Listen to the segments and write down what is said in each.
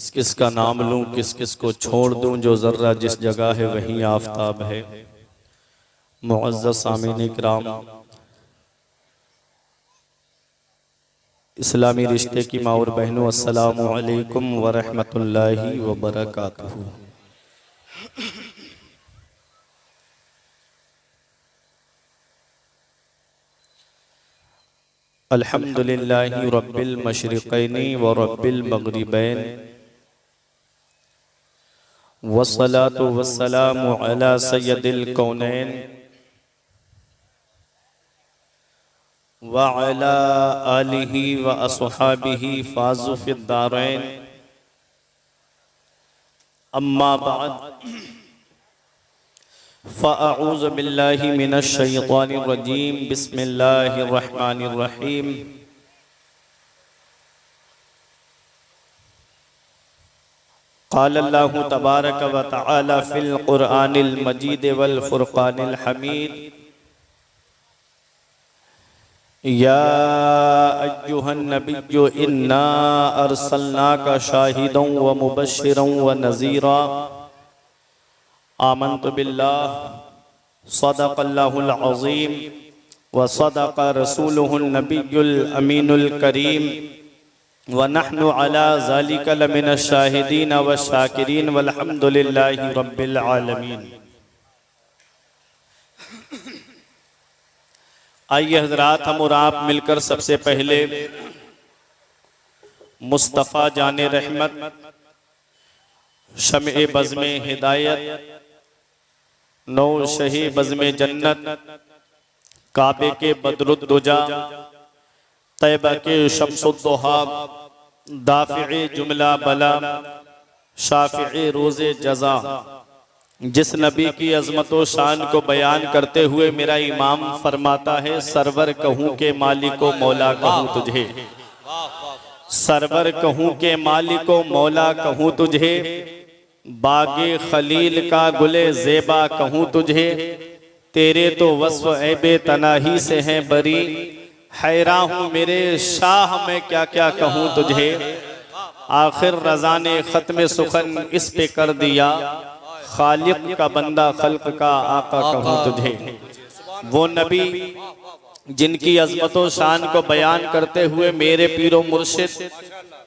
किस किस का नाम लूं, किस किस को छोड़ दूं। जो ज़र्रा जिस जगह है वहीं आफताब है। मुअज़्ज़ज़ सामीन इकराम, इस्लामी रिश्ते की माँ और बहनों, अस्सलामु अलैकुम व रहमतुल्लाहि व बरकातुहू। अल्हम्दुलिल्लाहि रब्बिल मशरिक़ैनि व रब्बिल मग़रिबैन, वस्सलातु वस्सलामु अला सय्यदिल कौनैन व अला आलिहि व अस्हाबिहि फाज़ू फ़िद्दारैन। अम्मा बअद, फ़अऊज़ु बिल्लाहि मिनश शैतानिर रजीम। बिस्मिल्लाहिर रहमानिर रहीम। क़ाल अल्लाहु तबारक व तआला फ़िल क़ुरआनिल मजीद वल फ़ुरक़ानिल हमीद। या अय्युहन नबिय्यु इन्ना अर्सलनाका शाहिदन व मुबश्शिरन व नज़ीरा। आमन्तु बिल्लाह सदक़ल्लाहुल अज़ीम व सदक़ रसूलुहुन नबियुल अमीनुल करीम व नहनु अला ज़ालिका लमिनश शाहिदीन व शाकिरीन वल्हम्दुलिल्लाहि रब्बिल आलमीन। आइए हज़रात, हम और आप मिलकर सबसे पहले मुस्तफ़ा जाने रहमत, शम्ए बज़्मे हिदायत, नौ शही बज़्मे जन्नत, काबे के बदरुद्दुजा, तैबा के शम्सुद्दुहा, दाफ़िए जुमला बला, शाफ़िए रोज़े जज़ा, जिस नबी की अज़मत व शान को बयान करते हुए मेरा इमाम फरमाता है, सरवर कहूँ के मालिको मौला कहूँ तुझे, सरवर कहूँ के मालिको मौला कहूँ तुझे, बागे खलील का गुले ज़ेबा कहूँ तुझे, तेरे तो वस्फ़ ऐबे तनाही से हैं बरी, हैरान हूँ मेरे शाह मैं क्या क्या कहूँ तुझे। आखिर रज़ा ने ख़त्म सुखन इस पे कर दिया, खालिक का बंदा खल्क का आका कहूँ तुझे। वो नबी जिनकी अज़मत व शान को बयान करते हुए मेरे पीरो मुर्शिद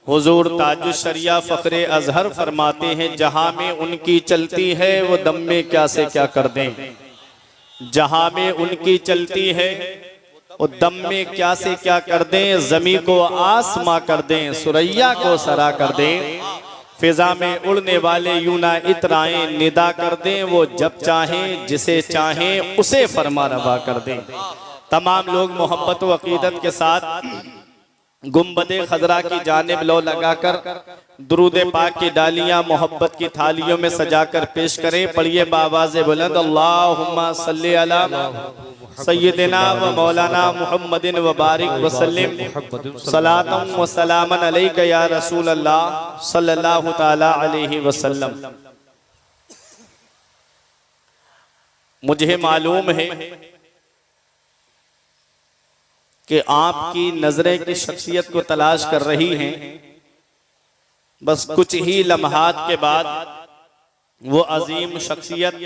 हुजूर ताजुश शरिया फ़ख्रे अज़हर फरमाते हैं, जहाँ में उनकी चलती है वो दम में क्या से क्या कर दें। जहाँ में उनकी चलती है वो दम में क्या से क्या कर दें। ज़मी को आसमां कर दें, सुरैया को सरा कर दें, फिजा में उड़ने वाले यूं ना इतराएं, निदा कर दें वो जब चाहें, जिसे चाहें उसे फरमा रवा कर दें। तमाम लोग मोहब्बत व अकीदत के साथ गुम्बदे खजरा की जानिब लो लगाकर दुरूद पाक की डालियां मोहब्बत की थालियों में सजाकर पेश करें। पढ़िए बावाज़े बुलंद, अल्लाहुम्मा सल्ली अला सय्यिदिना व मौलाना मुहम्मदिन व बारिक वसल्लिम सलातम व सलामन अलैका या रसूल अल्लाह सल्लल्लाहु ताला अलैहि वसल्लम। मुझे मालूम है कि आपकी नजरें की शख्सियत को तलाश कर रही हैं। बस कुछ ही लम्हात के बाद वो अजीम शख्सियत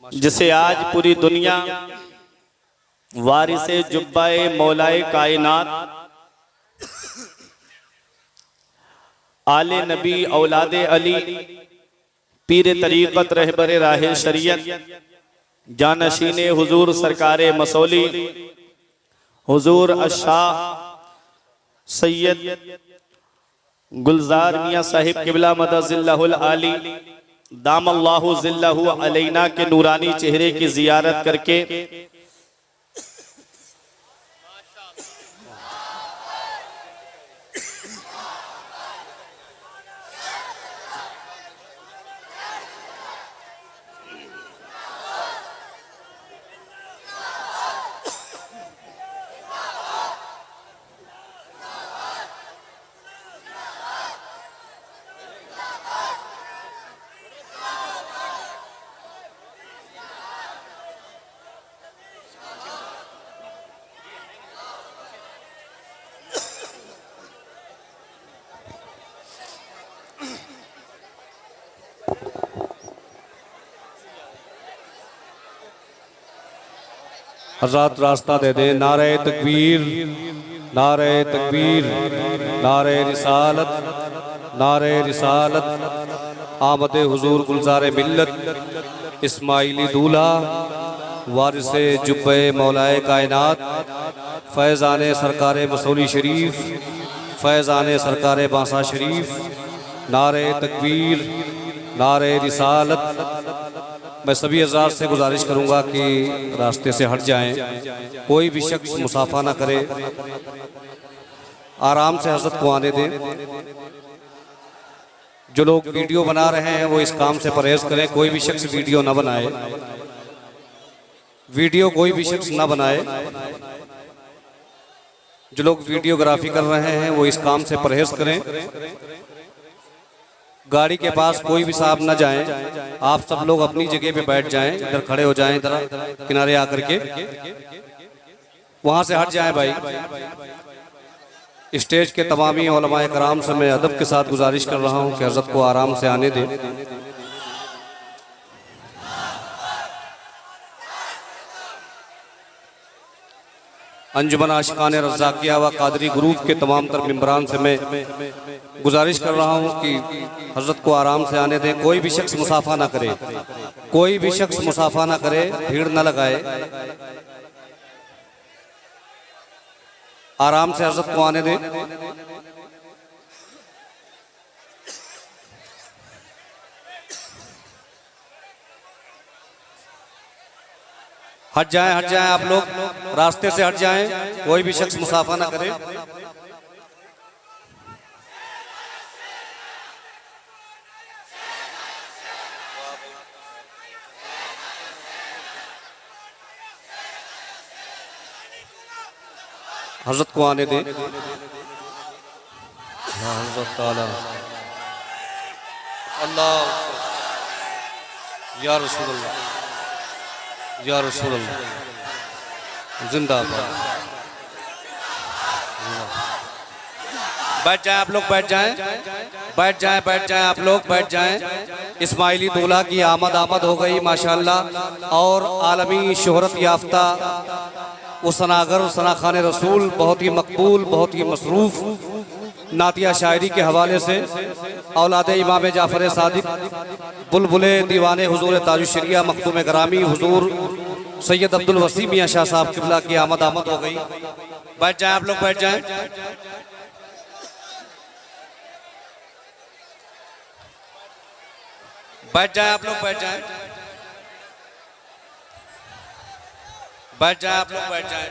जिसे आज पूरी दुनिया वारिसे जुब्बाए मौलाए कायनात, आले नबी औलादे अली, पीर तरीक़त रहबरे राहे शरीयत, जानशीने हुजूर सरकारे मसौली हुजूर अशाह सैयद गुलजार मियाँ साहिब किबला मदजिल्लाहुल आली दामल्लाहु ज़िल्लहु अलैना के नूरानी चेहरे की जियारत करके हज़रत रास्ता दे दें। नारे तकबीर, नारे तकबीर, नारे रिसालत, नारे रिसालत। आमद हुजूर गुलजार मिल्लत इस्माइली दूल्हा वारिसे जुब्बे मौलाए कायनात फैज़ान सरकार मसूली शरीफ, फैज़ान सरकार बांसा शरीफ। नारे तकबीर, नारे रिसालत। मैं सभी हज़रात से गुजारिश करूंगा कि रास्ते से हट जाएं, कोई भी शख्स मुसाफा ना करे, आराम से हज़रत को आने दें। जो लोग वीडियो बना रहे हैं वो इस काम से परहेज करें, कोई भी शख्स वीडियो ना बनाए, वीडियो कोई भी शख्स ना बनाए। जो लोग वीडियोग्राफी कर रहे हैं वो इस काम से परहेज करें। गाड़ी के पास कोई भी साहब ना जाएं, आप सब लोग अपनी जगह पे बैठ जाएं, इधर खड़े हो जाएं, इधर किनारे आकर के वहां से हट जाएं भाई। स्टेज के तमामी उलमाए कराम से मैं अदब के साथ गुजारिश कर रहा हूं कि हज़रत को आराम से आने दें। अंजुमन आशिकान रज़ाकिया व कादरी ग्रुप के तमाम तर मेंबरान से मैं गुजारिश कर रहा हूं कि हज़रत को आराम से आने दें। कोई भी शख्स मुसाफा ना करे, कोई भी शख्स मुसाफा ना करे, भीड़ ना लगाए, आराम से हज़रत को आने दें। हट जाएं, हट जाएं, आप लोग रास्ते से हट जाएं, कोई भी शख्स मुसाफा ना करे। हज़रत को आने दें। अल्लाह या रसूल अल्लाह, या रसूल अल्लाह, जिंदाबाद। बैठ जाएं आप लोग, बैठ जाएं, बैठ जाएं, बैठ जाएं आप लोग, बैठ जाएं। इस्माइली दूल्हा की आमद हो गई माशाअल्लाह, और आलमी शोहरत याफ्ता वो सनागर सनाखान रसूल, बहुत ही मकबूल, बहुत ही मसरूफ नातिया शायरी के हवाले से औलाद इमाम जाफर सादिक बुलबुले दीवाने हुजूर ताजुश्शरिया मखदूम ग्रामी हुजूर सैयद अब्दुल वसीम मियां शाह साहब किबला की आमद हो गई। बैठ जाएं आप लोग, बैठ जाएं। बैठ जाएं आप लोग, बैठ जाएं, बैठ जाएं आप लोग, बैठ जाएं।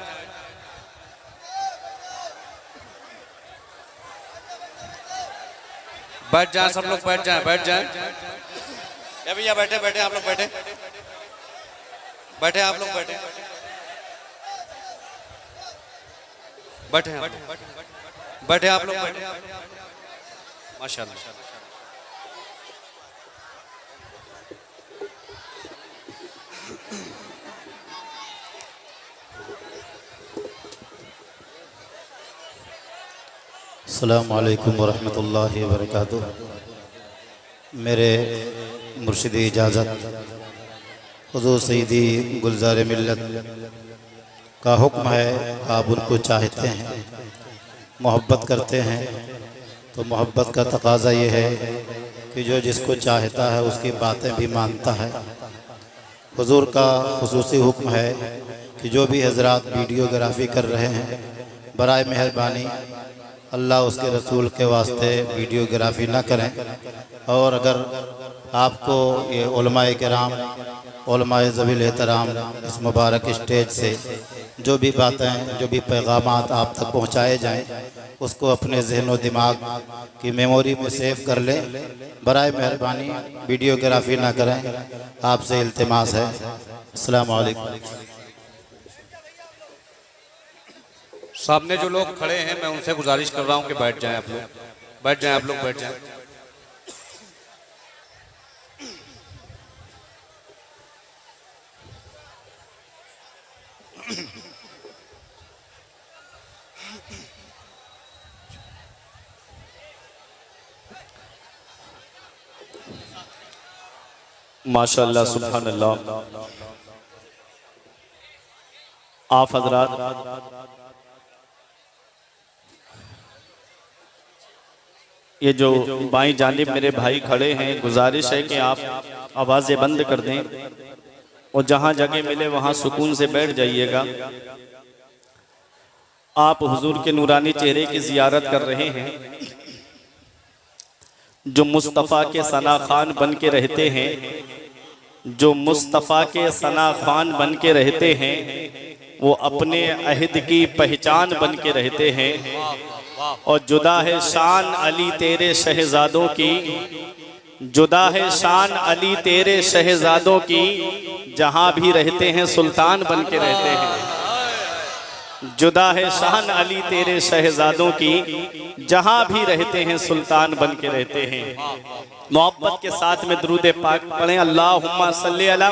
बैठ जाएं सब लोग, बैठ जाएं, बैठ जाएं। या भैया बैठे, बैठे आप लोग, बैठे, बैठे आप लोग, बैठे, बैठे, बैठे आप लोग, बैठे। माशाअल्लाह। अस्सलामु अलैकुम वरहमतुल्लाहि वबरकातुह। मेरे मुर्शिद इजाज़त हुज़ूर सईदी गुलज़ार मिल्लत का हुक्म है, आप उनको चाहते हैं, मोहब्बत करते हैं, तो मोहब्बत का तकाज़ा ये है कि जो जिसको चाहता है उसकी बातें भी मानता है। हुज़ूर का खुसूसी हुक्म है कि जो भी हज़रात वीडियोग्राफी कर रहे हैं, बराए मेहरबानी अल्लाह उसके रसूल के वास्ते वीडियोग्राफी ना करें। और अगर आपको ये उलमाए किराम, उलमाए ज़वील एहतराम इस मुबारक स्टेज से जो भी बातें, जो भी पैगामात आप तक पहुँचाए जाएँ, उसको अपने जहन व दिमाग की मेमोरी में सेव कर लें। बराए मेहरबानी वीडियोग्राफी ना करें, आपसे इल्तिमास है। अस्सलामु अलैकुम। सामने जो लोग खड़े हैं मैं उनसे गुजारिश कर रहा हूं कि बैठ जाएं आप लोग, बैठ जाएं आप लोग, बैठ जाएं। माशाअल्लाह, सुभान अल्लाह। आप हजरात ये जो बाईं जानिब मेरे भाई खड़े हैं, गुजारिश है कि आप आवाज़ें बंद कर दें और जहाँ जगह मिले वहाँ सुकून से बैठ जाइएगा। आप हुजूर के नूरानी चेहरे की जियारत कर रहे हैं, जो मुस्तफ़ा के सना खान बन के रहते हैं, जो मुस्तफ़ा के सना खान बन के रहते हैं, वो अपने अहद की पहचान बन के रहते हैं। और जुदा है शान अली तेरे शहजादों की, जुदा है शान अली तेरे शहजादों की, जहाँ भी रहते हैं सुल्तान बन के रहते हैं। जुदा है शान अली तेरे शहजादों की, जहाँ भी रहते हैं सुल्तान बन के रहते हैं। मोहब्बत के साथ में दरूद पाक पढ़ें। अल्लाहुम्मा सल्ली अला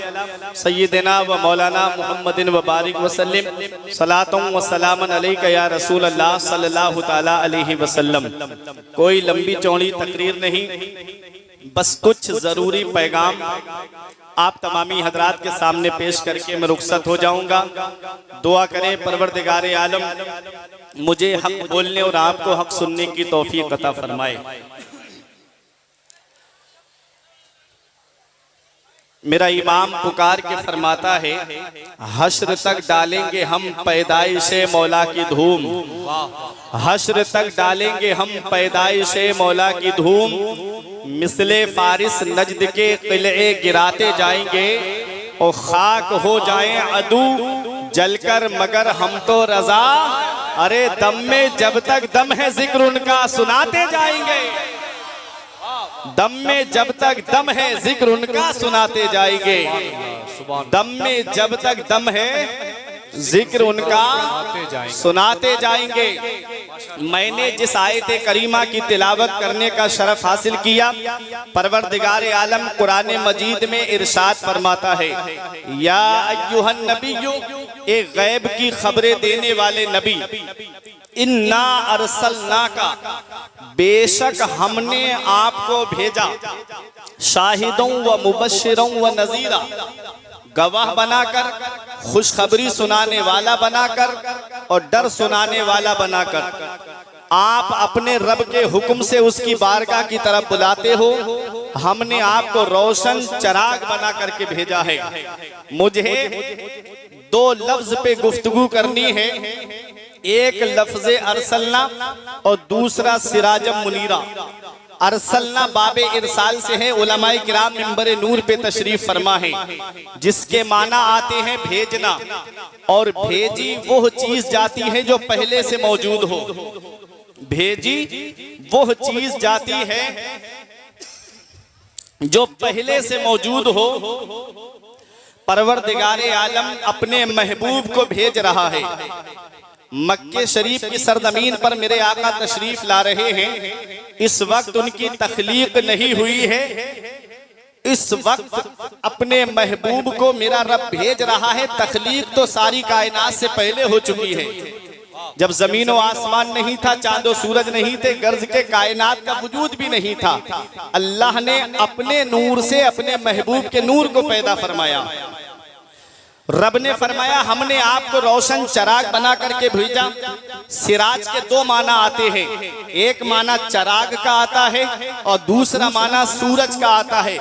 सय्यिदिना व मौलाना मुहम्मदिन व बारिक वसल्लिम सलातुम व सलामन अलैका या रसूल अल्लाह सल्लल्लाहु ताला अलैहि वसल्लम। कोई लंबी चौड़ी तकरीर नहीं, बस कुछ ज़रूरी पैगाम आप तमामी हजरात के सामने पेश करके मैं रुखसत हो जाऊंगा। दुआ करें परवरदिगार आलम मुझे हक बोलने और आपको हक सुनने की तौफीक अता फरमाए। मेरा इमाम पुकार के फरमाता है, हश्र तक डालेंगे हम पैदाइशे मौला की धूम, हश्र तक डालेंगे हम पैदाइशे मौला की धूम, मिसले फारिस नजद के किले गिराते जाएंगे और खाक हो जाएं अदू जलकर मगर हम तो रजा, अरे दम में जब तक दम है जिक्र उनका सुनाते जाएंगे, दम में जब तक दम है जिक्र उनका सुनाते जाएंगे, दम में जब तक दम है जिक्र उनका सुनाते जाएंगे। मैंने जिस आयत करीमा की तिलावत करने का शरफ हासिल किया, परवरदिगार आलम कुरान मजीद में इरशाद फरमाता है, या अय्युहन नबिय्यु, एक गैब की खबरें देने वाले नबी, इन्ना अरसलना का, बेशक हमने आपको भेजा, शाहिदों व मुबश्शिरों व नज़ीरा, गवाह बनाकर, खुशखबरी सुनाने वाला बनाकर और डर सुनाने वाला बनाकर। आप अपने रब के हुक्म से उसकी बारगाह की तरफ बुलाते हो, हमने आपको रोशन चराग बना करके भेजा है। मुझे दो लफ्ज पे गुफ्तगू करनी है, एक लफ्ज़े अरसलना और दूसरा सिराजम मुनीरा। अरसलना बाबे इरसाल से है, उलमाए किराम मिंबरे नूर पे तशरीफ फरमा है, जिसके माना आते हैं भेजना, और भेजी वो चीज जाती है जो पहले से मौजूद हो, भेजी वो चीज जाती है जो पहले से मौजूद हो। परवरदिगारे आलम अपने महबूब को भेज रहा है। मक्के शरीफ की सरजमीन पर मेरे आका तशरीफ ला रहे हैं। इस वक्त उनकी तख्लीक नहीं हुई है, इस वक्त अपने महबूब को मेरा रब भेज रहा है। तख्लीक तो सारी कायनात से पहले हो चुकी है। जब जमीन और आसमान नहीं था, चांदो सूरज नहीं थे, गर्ज के कायनात का वजूद भी नहीं था, अल्लाह ने अपने नूर से अपने महबूब के नूर को पैदा फरमाया। रब ने फरमाया, हमने आपको रोशन चराग बना करके भेजा। सिराज के दो माना आते हैं, एक माना चराग का आता है और दूसरा माना सूरज का आता है।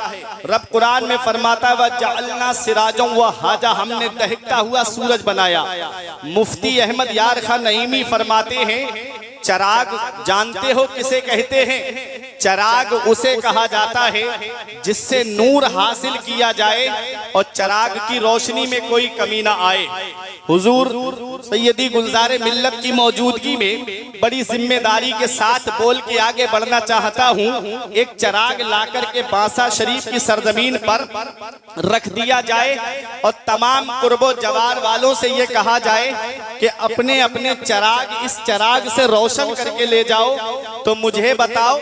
रब कुरान में फरमाता है, वजअलना सिराजों व हाजा, हमने दहकता हुआ सूरज बनाया। मुफ्ती अहमद यार खान नईमी फरमाते हैं, चराग जानते हो किसे कहते हैं? चराग उसे कहा जाता है जिससे नूर हासिल किया जाए और चराग की रोशनी में कोई कमी ना आए। हुजूर सैयदी गुलजार मिल्लत की मौजूदगी में बड़ी जिम्मेदारी के साथ बोल के आगे बढ़ना चाहता हूँ। एक चराग लाकर के बासा शरीफ की सरजमीन पर रख दिया जाए और तमाम कुर्बो जवार वालों से ये कहा जाए कि अपने अपने चराग इस चराग से रोशन करके ले जाओ। तो मुझे बताओ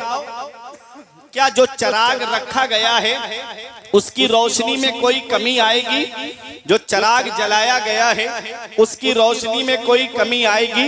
क्या जो चराग रखा गया है उसकी रोशनी में कोई कमी आएगी? जो चराग जलाया गया है उसकी रोशनी में कोई कमी आएगी?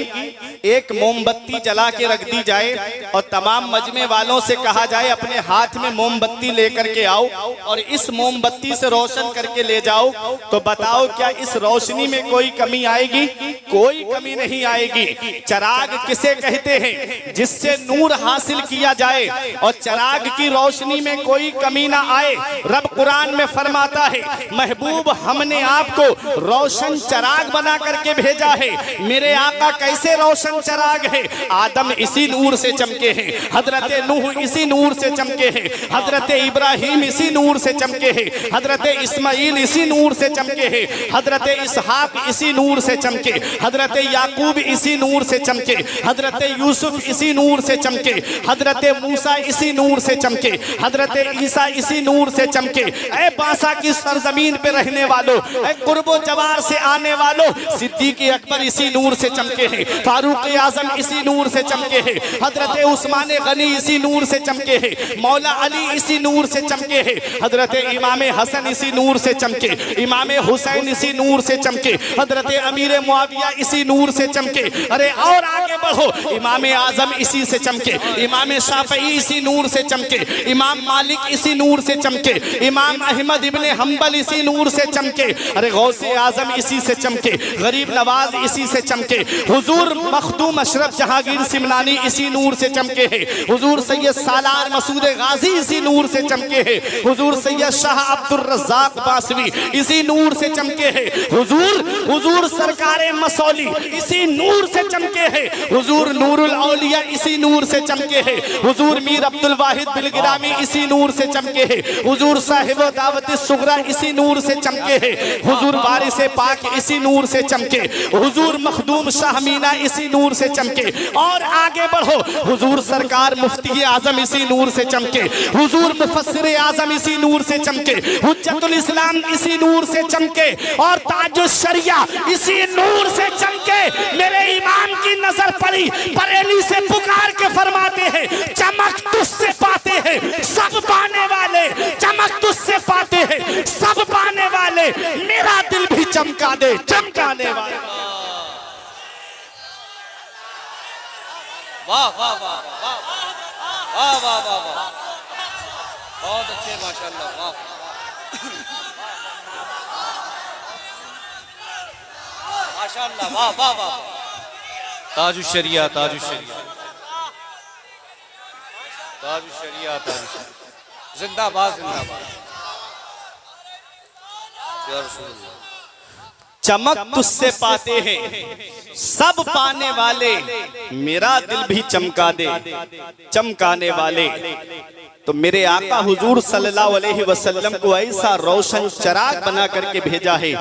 एक मोमबत्ती जला के रख दी जाए और तमाम मजमे वालों से कहा जाए अपने हाथ में मोमबत्ती लेकर के आओ और इस मोमबत्ती से रोशन करके ले जाओ, तो बताओ क्या इस रोशनी में कोई कमी आएगी? कोई कमी नहीं आएगी। चराग किसे कहते हैं? जिससे नूर हासिल किया जाए और चराग की रोशनी में कोई कमी ना आए। रब कुरान में फरमाता है, महबूब हमने आपको रोशन चराग बना करके भेजा है। मेरे आका कैसे रोशन चराग है? आदम इसी नूर से चमके हैं, हजरत नूह इसी नूर से चमके हैं, हजरत इब्राहिम इसी नूर से चमके हैं, हजरत इस्माइल इसी नूर से चमके हैं, हजरत इसहाक इसी नूर से चमके, हजरत याकूब इसी नूर से चमके, हजरत यूसुफ इसी नूर से चमके, हजरत मूसा इसी नूर से चमके, हजरत ईसा इसी नूर से चमके। ऐ बासा की सरजमीन पे रहने वालों, ऐ कुर्बो जवार से आने वालों, सिद्दीक अकबर इसी नूर से चमके हैं, फारूक आजम इसी नूर से चमके हैं, हजरत उस्मान गनी इसी नूर से चमके हैं, मौला अली इसी नूर से चमके हैं, हजरत इमाम हसन इसी नूर से चमके, इमाम हुसैन इसी नूर से चमके, हजरत अमीर मुआविया इसी नूर से चमके। अरे और आगे बढ़ो, इमाम आजम इसी से चमके, इमाम शाफई इसी नूर से चमके, इमाम मालिक इसी नूर से चमके, इमाम अहमद इब्ने हम्बल इसी नूर से चमके। अरे गौसे आजम इसी से चमके, गरीब नवाज इसी से चमके, हुजूर मखदूम अशरफ जहांगीर सिमनानी इसी नूर से चमके हैं, हुजूर सैयद सालार मसूद गाजी इसी नूर से चमके हैं, हुजूर सैयद शाह अब्दुल रज़्ज़ाक बासवी इसी नूर से चमके हैं, हुजूर सरकारे मसौली इसी नूर से चमके हैं, हुजूर नूरुल औलिया इसी नूर से चमके हैं, हुजूर मीर अब्दुल वाहिद बिलगिरामी इसी नूर से चमके हैं, हुजूर साहिब दावत सुगरा इसी नूर से चमके हैं, हुजूर वारिस पाक इसी नूर से चमके, हुजूर मखदूम शाह मीना इसी नूर से चमके। और आगे बढ़ो, हुजूर सरकार मुफ्ती आजम इसी नूर से चमके, हुजूर मुफस्सिर आजम इसी नूर से चमके, हुज्जतुल इस्लाम इसी नूर से चमके और ताजुश शरिया इसी नूर से चमके। मेरे इमाम की नजर पड़ी, बरेली से पुकार के फरमाते हैं, चमक तुझसे पाते हैं सब पाने वाले, चमक तुझसे पाते हैं सब पाने वाले, मेरा दिल भी चमका दे चमकाने वाले। वाह वाह वाह वाह वाह वाह वाह वाह, बहुत अच्छे माशाल्लाह, वाह माशाल्लाह, वाह वाह वाह, ताजुश शरिया ताजुश शरिया ताजुश शरिया ताजुश शरिया, जिंदाबाद जिंदाबाद या रसूलुल्लाह। चमक तुझसे पाते हैं सब पाने वाले, मेरा दिल भी चमका दे चमकाने वाले। तो मेरे आका हुजूर सल्लल्लाहु अलैहि वसल्लम को ऐसा रोशन चराग बना करके भेजा है।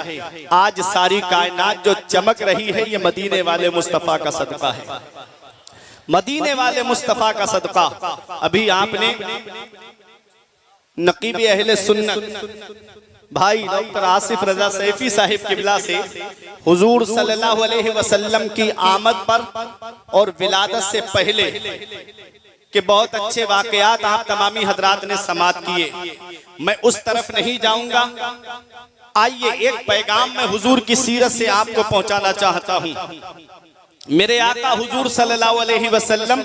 आज सारी कायनात जो चमक रही है, ये मदीने वाले मुस्तफ़ा का सदका है, मदीने वाले मुस्तफ़ा का सदका। अभी आपने नकीब अहले सुन्नत भाई डॉक्टर आसिफ रजा सैफी साहिब किबला से हुजूर सल्लल्लाहु अलैहि वसल्लम की आमद पर और विलादत से पहले के बहुत अच्छे वाकयात आप तमामी हजरात ने समात किए। मैं उस तरफ नहीं जाऊंगा। आइए एक पैगाम मैं हुजूर की सीरत से आपको पहुंचाना चाहता हूं। मेरे आका हुजूर सल्लल्लाहु अलैहि वसल्लम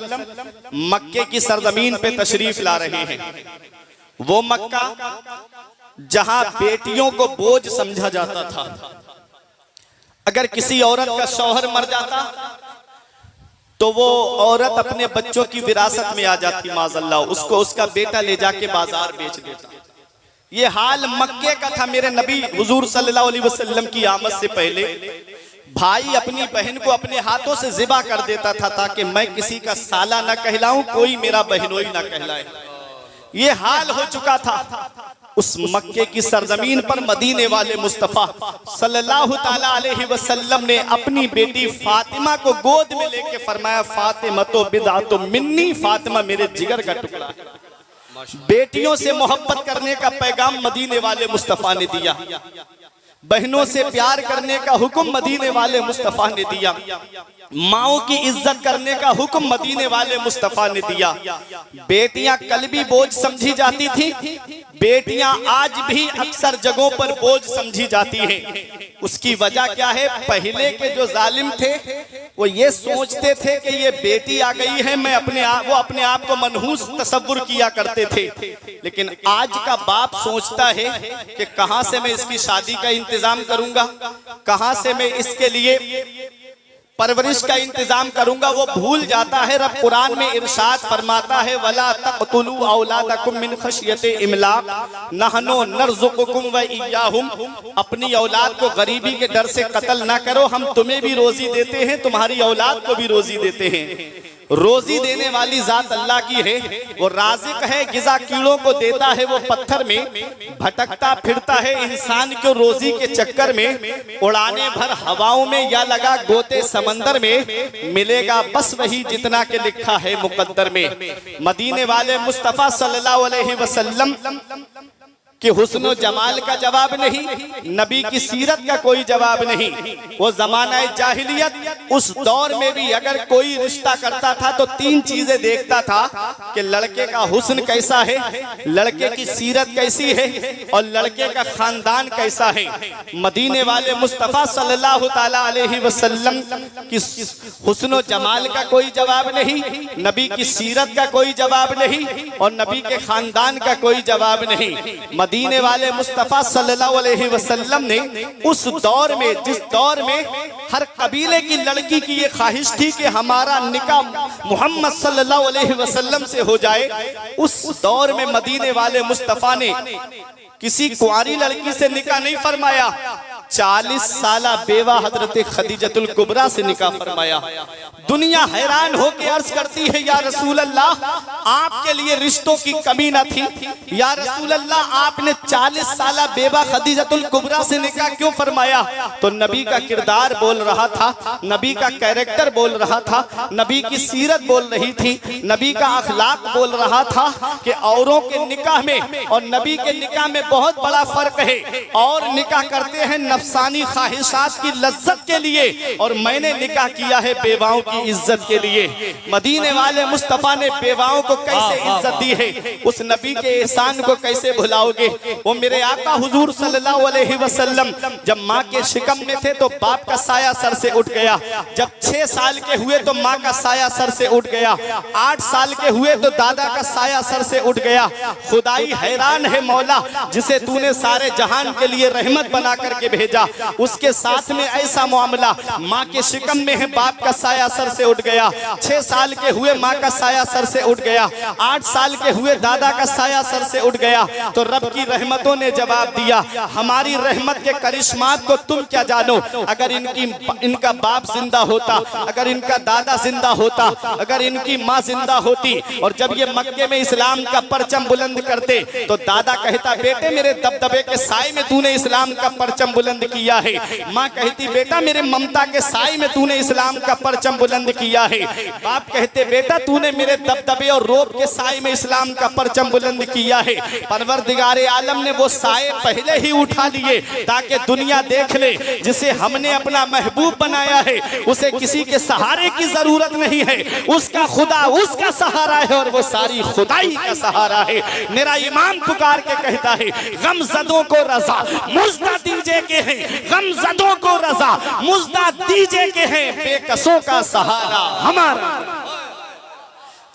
मक्के की सरजमीन पे तशरीफ ला रहे हैं। वो मक्का जहां बेटियों को बोझ समझा जाता था। अगर किसी औरत का शौहर मर जाता तो वो औरत अपने बच्चों की विरासत में आ जाती, माज़अल्लाह, उसको उसका बेटा ले जाके बाजार बेच देता। ये हाल मक्के का था। मेरे नबी हुजूर सल्लल्लाहु अलैहि वसल्लम की आमद से पहले भाई अपनी बहन को अपने हाथों से ज़िबा कर देता था ताकि मैं किसी का साला न कहलाऊं, कोई मेरा बहनोई न कहलाए। ये हाल हो चुका था। उस मक्के की सरजमीन पर मदीने वाले मुस्तफ़ा सल्लल्लाहु ताला अलैहि वसल्लम ने अपनी बेटी फातिमा को गोद में लेके फरमाया, फातिमा तो बिदअतु मिन्नी, फातिमा मेरे जिगर का टुकड़ा है। बेटियों से मोहब्बत करने का पैगाम मदीने वाले मुस्तफ़ा ने दिया। बहनों से प्यार करने का हुक्म मदीने वाले मुस्तफ़ा ने दिया, माओ की इज्जत करने का हुक्म मदीने वाले मुस्तफ़ा ने दिया। बेटियां कल भी बोझ समझी जाती थी, बेटियां आज भी अक्सर जगहों पर बोझ समझी जाती हैं। उसकी वजह क्या है? पहले के जो जालिम थे वो ये सोचते थे कि ये बेटी आ गई है, मैं वो अपने आप को मनहूस तसव्वुर किया करते थे। लेकिन आज का बाप सोचता है कि कहां से मैं इसकी शादी का इंतजाम करूंगा, कहां से मैं इसके लिए परवरिश का इंतजाम करूंगा। वो भूल जाता है। रब कुरान में इरशाद फरमाता है, वला तक़तुलू औलादकुम मिन खशियति इमलाक नहनु नरज़ुकुकुम व इय्याहुम। अपनी औलाद को गरीबी के डर से कत्ल ना करो, हम तुम्हें भी रोजी देते हैं, तुम्हारी औलाद को भी रोजी देते हैं। रोजी देने वाली जात अल्लाह की है, वो राज़िक है, गिज़ा कीड़ों को देता है, वो पत्थर में भटकता फिरता है इंसान को रोजी के चक्कर में, उड़ाने भर हवाओं में या लगा गोते समंदर में, मिलेगा बस वही जितना के लिखा है मुकद्दर में। मदीने वाले मुस्तफ़ा सल्लल्लाहु अलैहि वसल्लम कि हुस्न जमाल का जवाब नहीं, नबी की सीरत का कोई जवाब नहीं। वो जमाना जाहिलियत, उस दौर में भी अगर कोई रिश्ता करता था तो तीन चीजें देखता था कि लड़के का हुस्न कैसा है, लड़के की सीरत कैसी है और लड़के का खानदान कैसा है। मदीने वाले मुस्तफ़ा सल्लल्लाहु ताला अलैहि वसल्लम की हुस्न जमाल का कोई जवाब नहीं, नबी की सीरत का कोई जवाब नहीं और नबी के खानदान का कोई जवाब नहीं। मदीने वाले मुस्तफ़ा सल्लल्लाहु अलैहि वसल्लम ने उस दौर में, जिस दौर में हर कबीले की लड़की की ये ख्वाहिश थी कि हमारा निकाह मोहम्मद सल्लल्लाहु अलैहि वसल्लम से हो जाए, उस दौर में मदीने वाले मुस्तफ़ा ने किसी कुंवारी लड़की से निकाह नहीं फरमाया, 40 साला बेवा हजरत खदीजतुल कुबरा से निकाह फरमाया। दुनिया हैरान होकर अर्ज करती है, या रसूल अल्लाह, आपके लिए रिश्तों की कमी न थी, या रसूल अल्लाह, आपने 40 साला बेवा खदीजतुल कुबरा से निकाह क्यों फरमाया? तो नबी का किरदार बोल रहा था, नबी का कैरेक्टर बोल रहा था, नबी की सीरत बोल रही थी, नबी का अखलाक बोल रहा था कि औरों के निकाह में और नबी के निकाह में बहुत बड़ा फर्क है। और निकाह करते हैं नफसानी ख्वाहिशात की लज्जत के लिए और मैंने निकाह किया है बेवाओं की इज्जत के लिए। मदीने वाले मुस्तफ़ा ने बेवाओं को कैसे इज्जत दी है, उस नबी के एहसान को कैसे भुलाओगे? वो मेरे आका हुजूर सल्लल्लाहु अलैहि वसल्लम जब माँ के शिकम में थे तो बाप का साया सर से उठ गया, जब 6 साल के हुए तो माँ का साया सर से उठ गया, 8 साल के हुए तो दादा का साया सर से उठ गया। खुदाई हैरान है मौला, जिसे तूने सारे जहान के लिए रहमत बना करके भेजा, उसके साथ में ऐसा मामला, माँ के शिकम में है, बाप का साया सर से उठ गया, 6 साल के हुए माँ का साया सर से उठ गया, 8 साल के हुए दादा का साया सर से उठ गया। तो रब की रहमतों ने जवाब दिया, हमारी रहमत के करिश्मात को तुम क्या जानो? अगर इनका बाप जिंदा होता, अगर इनका दादा जिंदा होता, अगर इनकी माँ जिंदा होती और जब ये मक्के में इस्लाम का परचम बुलंद करते तो दादा कहता, बेटे मेरे दबदबे के साए में तूने इस्लाम का परचम बुलंद किया है। माँ कहती, बेटा मेरे ममता के साए में तूने इस्लाम का परचम बुलंद किया है। बाप कहते, बेटा तूने मेरे दबदबे और रोब के साए में इस्लाम का परचम बुलंद किया है। परवरदिगारे आलम ने वो साए पहले ही उठा लिए ताकि दुनिया देख ले, जिसे हमने अपना महबूब बनाया है उसे किसी के सहारे की जरूरत नहीं है, उसका खुदा उसका सहारा है और वो सारी खुदाई का सहारा है। मेरा इमाम पुकार के कहता है, गमज़दों को रज़ा मुज़्दा दीजे के हैं, गमज़दों को रज़ा मुज़्दा दीजे के हैं, बेकसों का सहारा हमारा।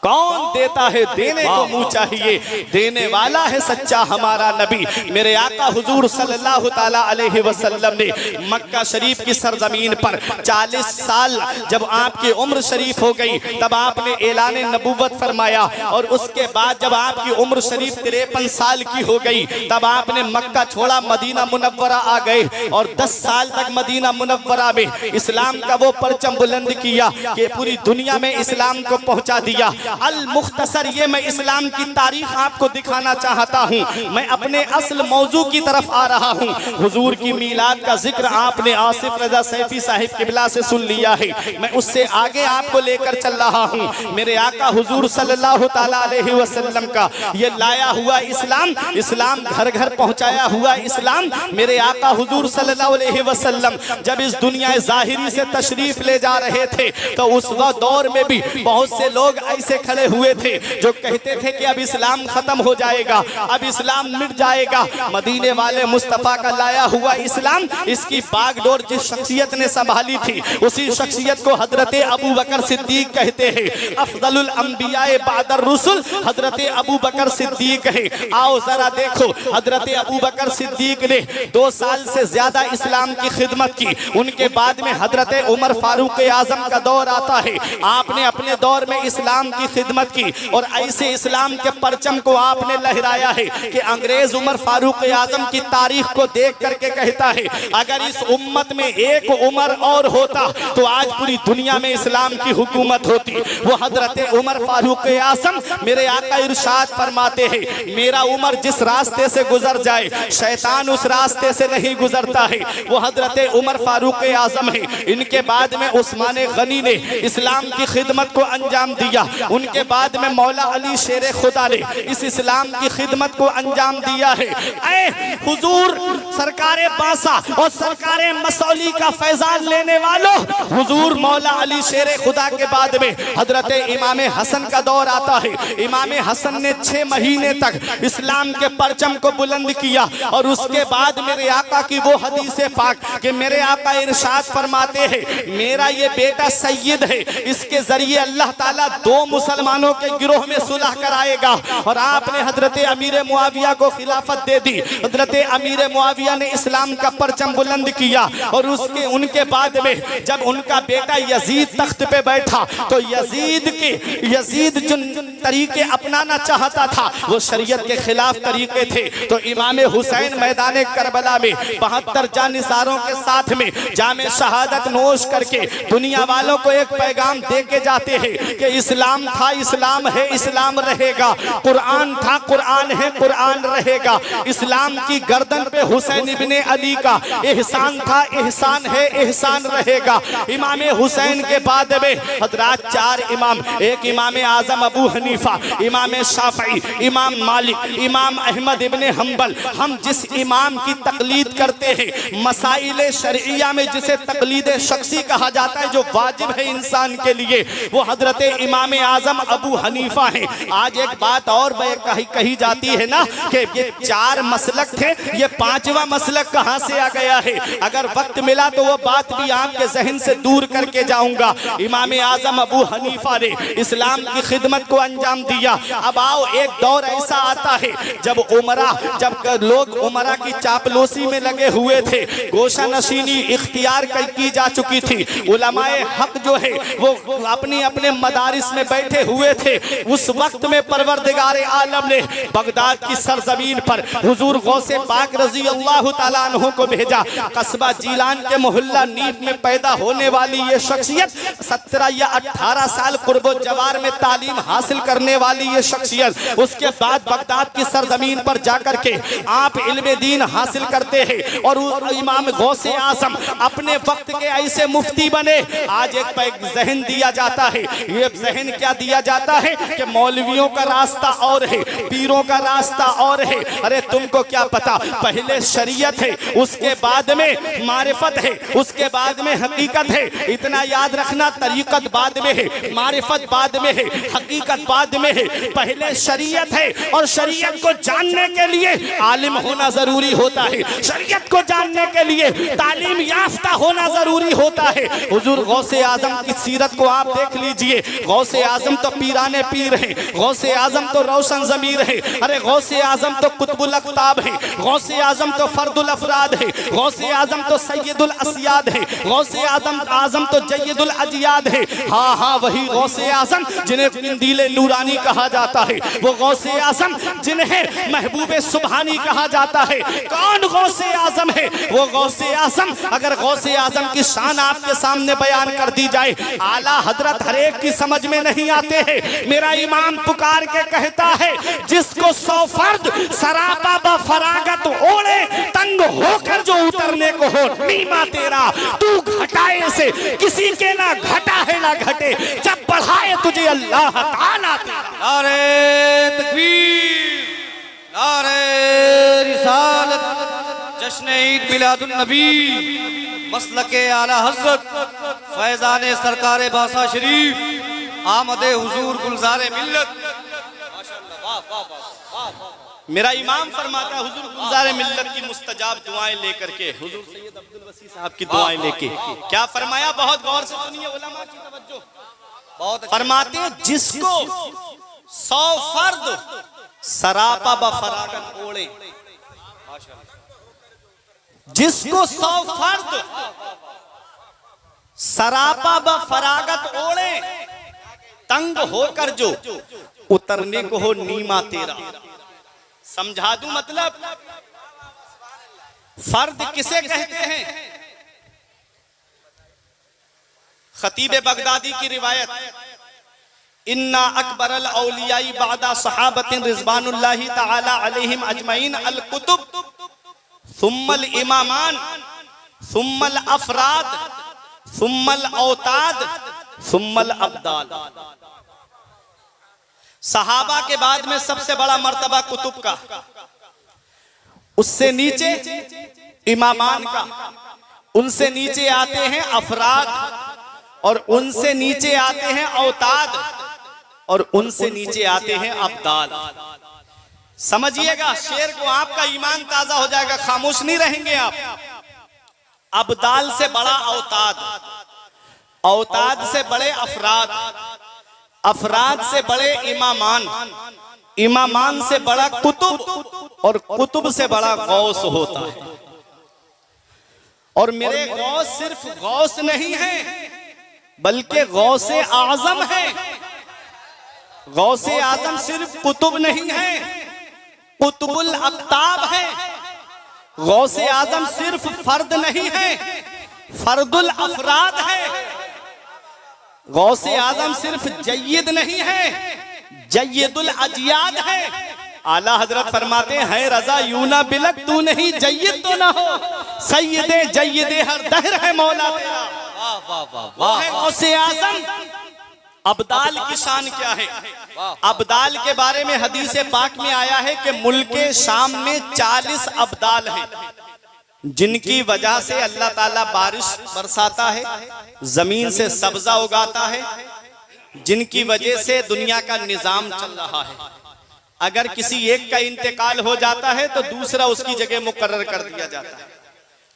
कौन देता है? देने को मुंह चाहिए, देने वाला है सच्चा हमारा नबी। मेरे आका हुजूर सल्लल्लाहु ताला अलैहि वसल्लम ने मक्का शरीफ की सरजमीन पर 40 साल जब आपकी उम्र शरीफ हो गई तब आपने ऐलान नबूवत फरमाया और उसके बाद जब आपकी उम्र शरीफ 53 साल की हो गई तब आपने मक्का छोड़ा, मदीना मुनव्वरा आ गए और 10 साल तक मदीना मुनव्वरा में इस्लाम का वो परचम बुलंद किया कि पूरी दुनिया में इस्लाम को पहुंचा दिया। अल मुख्तसर, ये मैं इस्लाम की तारीख आपको दिखाना चाहता हूँ। मैं अपने असल मौजू की तरफ आ रहा हूँ। हुजूर की मीलाद का जिक्र आपने आसिफ रजा सैफी साहिब किबला से सुन लिया है, मैं उससे आगे आपको लेकर चल रहा हूँ। मेरे आका हुजूर सल्लल्लाहु ताला अलैहि वसल्लम का ये लाया हुआ इस्लाम, इस्लाम घर घर पहुँचाया हुआ इस्लाम, मेरे आका हुजूर सल्लल्लाहु अलैहि वसल्लम जब इस दुनिया ज़ाहिरी से तशरीफ ले जा रहे थे तो उस दौर में भी बहुत से लोग ऐसे खड़े हुए थे जो कहते थे कि अब इस्लाम खत्म हो जाएगा, अब इस्लाम मिट जाएगा। मदीने वाले मुस्तफ़ा का लाया हुआ इस्लाम, इसकी बागडोर जिस शख्सियत ने संभाली थी उसी शख्सियत को हजरत अबू बकर सिद्दीक कहते हैं। अफदलुल अंबियाए बादर रुसुल हजरत अबू बकर सिद्दीक है। आओ जरा देखो, हजरत अबू बकर सिद्दीक ने 2 साल से ज्यादा इस्लाम की खिदमत की। उनके बाद में हजरत उमर फारूक आजम का दौर आता है। आपने अपने दौर में इस्लाम की खिदमत की और ऐसे इस्लाम के परचम को आपने लहराया है कि अंग्रेज उमर फारूक आजम की तारीख को देख करके कहता है अगर इस उम्मत में एक उमर और होता तो आज पूरी दुनिया में इस्लाम की हुकूमत होती। वो हजरत उमर फारूक आजम मेरे आका इरशाद फरमाते हैं मेरा उमर जिस रास्ते से गुजर जाए शैतान उस रास्ते से नहीं गुजरता है। वो हजरत उमर फारूक आजम है। इनके बाद में उस्मान गनी ने इस्लाम की खिदमत को अंजाम दिया। उनके बाद में मौला अली शेर खुदा ने इस इस्लाम की खिदमत को अंजाम दिया है। ऐ हुजूर सरकारे बासा और सरकारे मसौली का फैजान लेने वालों, हुजूर मौला अली शेर खुदा के बाद में हजरत इमाम हसन का दौर आता है। इमाम हसन ने 6 महीने तक इस्लाम के परचम को बुलंद किया और उसके बाद मेरे आका की वो हदीस पाक कि मेरे आका इरशाद फरमाते हैं मेरा ये बेटा सैयद है, इसके जरिए अल्लाह ताला 2 मुसलमानों के गिरोह में सुलह कराएगा। और आपने हजरत अमीर मुआविया को खिलाफत दे दी। हजरत अमीर मुआविया ने इस्लाम का परचम बुलंद किया और उनके बाद में जब उनका बेटा यजीद तख्त पे बैठा तो यजीद जो तरीके अपनाना चाहता था वो शरीयत के खिलाफ तरीके थे। तो इमाम हुसैन मैदान करबला में 72 जानिसारों के साथ में जामे शहादत नोश करके दुनिया वालों को एक पैगाम दे के जाते हैं कि इस्लाम था, इस्लाम है, इस्लाम रहेगा। कुरान था, कुरान है, कुरान रहेगा। इस्लाम की गर्दन पे हुसैन इब्ने अली का एहसान था, एहसान है, एहसान रहेगा। इमाम हुसैन के बाद में हजरात 4 इमाम, एक इमाम आजम अबू हनीफा, इमाम शाफई, इमाम मालिक, इमाम अहमद इब्ने हम्बल। हम जिस इमाम की तकलीद करते हैं मसाइल शरइया में जिसे तकलीद शख्सी कहा जाता है जो वाजिब है इंसान के लिए, वो हजरत इमाम आजम अबू हनीफा है। आज एक बात और कही जाती है ना कि ये 4 मसलक थे, ये 5वां मसलक कहां से आ गया है। अगर वक्त मिला तो वो बात भी आपके जहन से दूर करके जाऊंगा। इमाम आजम अबू हनीफा ने इस्लाम की खिदमत को अंजाम दिया। अब आओ एक दौर ऐसा आता है जब लोग उमरा की चापलूसी में लगे हुए थे, गोशा नशीनी इख्तियार की जा चुकी थी। उलमाए हक जो है वो अपने अपने मदारिस में बैठे हुए थे। उस वक्त में परवरदिगार आलम ने बगदाद की सरजमीन पर हुजूर गौसे पाक रजी अल्लाह ताला अन्हु को भेजा। कस्बा जीलान के मोहल्ला नीफ में पैदा होने वाली ये शख्सियत 17 या 18 साल कुर्बो जवार में तालीम हासिल करने वाली ये शख्सियत, उसके बाद बगदाद की सरजमीन पर जाकर के आप इल्म दीन हासिल करते हैं और इमाम गौसे आजम अपने वक्त के ऐसे मुफ्ती बने। आज एक जहन दिया जाता है, ये जहन क्या दिया जाता है कि मौलवियों का रास्ता और है, पीरों का रास्ता और है। अरे तुमको क्या पता, पहले शरीयत है, उसके बाद में मारिफत है, उसके बाद में हकीकत है। इतना याद रखना, तरीकत बाद में है, मारिफत बाद में है, हकीकत बाद में है। पहले शरीयत है और शरीयत को जानने के लिए आलिम होना जरूरी होता है। शरीयत को जानने के लिए तालीम याफ्ता होना जरूरी होता है। हुजूर गौसे आजम की सीरत को आप देख लीजिए। गौसे आजम तो पीराने पीर है, गौसे आजम तो रोशन जमीर है, अरे गौसे आजम तो कुतुबुल अख्ताब है, गौसे आजम तो फर्दुल अफराद है, गौसे आजम तो सैयदुल अस्याद है, गौसे आजम तो जय्यदुल अजियाद है। हाँ हाँ, वही गौसे आजम जिन्हें इंदीले नूरानी कहा जाता है, वो गौसे आजम जिन्हें महबूबे सुबहानी कहा जाता है। कौन गौसे आजम है? वो गौसे आजम, अगर गौसे आजम की शान आपके सामने बयान कर दी जाए, आला हजरत हर एक की समझ में नहीं आते हैं। मेरा ईमान पुकार के कहता है, जिसको 100 फर्द सरापा ब फरागत ओढ़े, तंग होकर जो उतरने को हो नीमा तेरा। तू घटाए से किसी के ना घटा है ना घटे, जब बढ़ाए तुझे अल्लाह ताला तेरा। नारे तकबीर, नारे रिसालत, जश्न ईद मिलादुन नबी, मसलके आला हज़रत फैज़ान सरकार बासा शरीफ, आमदे हुजूर गुलज़ारे मिल्लत। मेरा इमाम फरमाता है, हुजूर गुलज़ारे मिल्लत की मुस्तजाब दुआएं लेकर के, हुजूर सैयद अब्दुल वसी साहब की दुआएं लेके क्या फरमाया, बहुत गौर से सुनिए उलमा की तवज्जो। बहुत फरमाते हैं, जिसको 100 फर्द सरापा ब फरागत ओढ़े, जिसको 100 फर्द सरापा ब फरागत ओढ़े, तंग होकर जो उतरने को हो नीमा तेरा। समझा दूं मतलब, फर्द किसे कहते हैं? खतीब बगदादी की रिवायत, इन्ना अकबरल औलियाई बादा सहाबतिन रिज़वानुल्लाहि तआला अलैहिम अजमईन अल कुतुब सुम्मल इमामान सुम्मल अफराद सुम्मल औताद सुम्मल अब्दाल। सहाबा के बाद में सबसे बड़ा मर्तबा कुतुब का, उससे नीचे इमामान का, उनसे नीचे आते हैं अफराद, और उनसे नीचे आते हैं औताद, और उनसे नीचे आते हैं अब्दाल। समझिएगा, शेर को आपका ईमान ताजा हो जाएगा, खामोश नहीं रहेंगे आप। अब्दाल से बड़ा औताद, औताद से बड़े अफराद, अफराद से बड़े इमामान, इमामान से बड़ा कुतुब, और कुतुब से बड़ा गौस होता है। और मेरे गौस सिर्फ गौस नहीं है, बल्कि गौसे आजम है। गौसे आजम सिर्फ कुतुब नहीं है, कुतुबुल अक्ताब है। गौसे आजम सिर्फ फर्द नहीं है, फर्दुल अफराद है। गौसे आजम सिर्फ जय्यद नहीं है, जय्यदुल अजियाद है। आला हजरत फरमाते हैं, रजा यूं ना बिलक तू नहीं जय्यद तो ना हो, सैयदे जय्यदे हर दहर है मौला तेरा। वो है गौसे आजम। अब्दाल की शान क्या है? अब्दाल के बारे में हदीस पाक में आया है कि मुल्के शाम में 40 अब्दाल हैं, जिनकी वजह से अल्लाह ताला बारिश बरसाता है, जमीन से सब्जा उगाता है, जिनकी वजह से दुनिया का निजाम चल रहा है। अगर किसी एक का इंतकाल हो जाता है तो दूसरा उसकी जगह मुकर्रर कर दिया जाता है।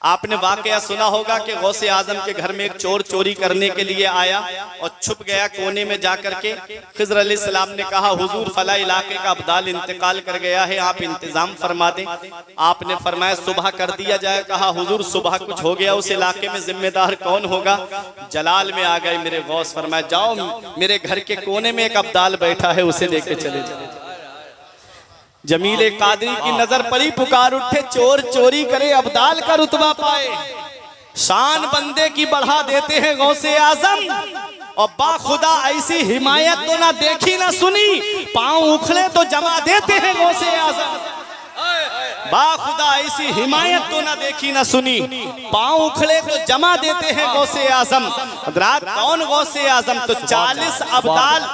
आपने वाकया सुना होगा कि गौसे आजम के घर में एक चोर चोरी करने के लिए आया और छुप गया कोने में जाकर के। खिज़र अलैहिस्सलाम ने कहा, हुजूर फला इलाके का अब्दाल इंतकाल कर गया है, आप इंतजाम फरमा दें। आपने फरमाया सुबह कर दिया जाए। कहा, हुजूर सुबह कुछ हो गया, उस इलाके में जिम्मेदार कौन होगा? जलाल में आ गए मेरे गौस। फरमाया जाओ, मेरे घर के कोने में एक अब्दाल बैठा है, उसे लेके चले जाओ। जमीले कादरी की नजर पड़ी, पुकार उठे, चोर चोरी करे अब्दाल का रुतबा पाए। शान बंदे की बढ़ा देते हैं गौसे आजम, और बाखुदा ऐसी हिमायत तो ना देखी ना सुनी, पांव उखड़े तो जमा देते हैं गौसे आजम। बाखुदा ऐसी हिमायत तो ना देखी ना सुनी, पांव उखड़े तो जमा देते हैं गौसे आजम। रात कौन गौसे आजम? तो 40 अब्दाल,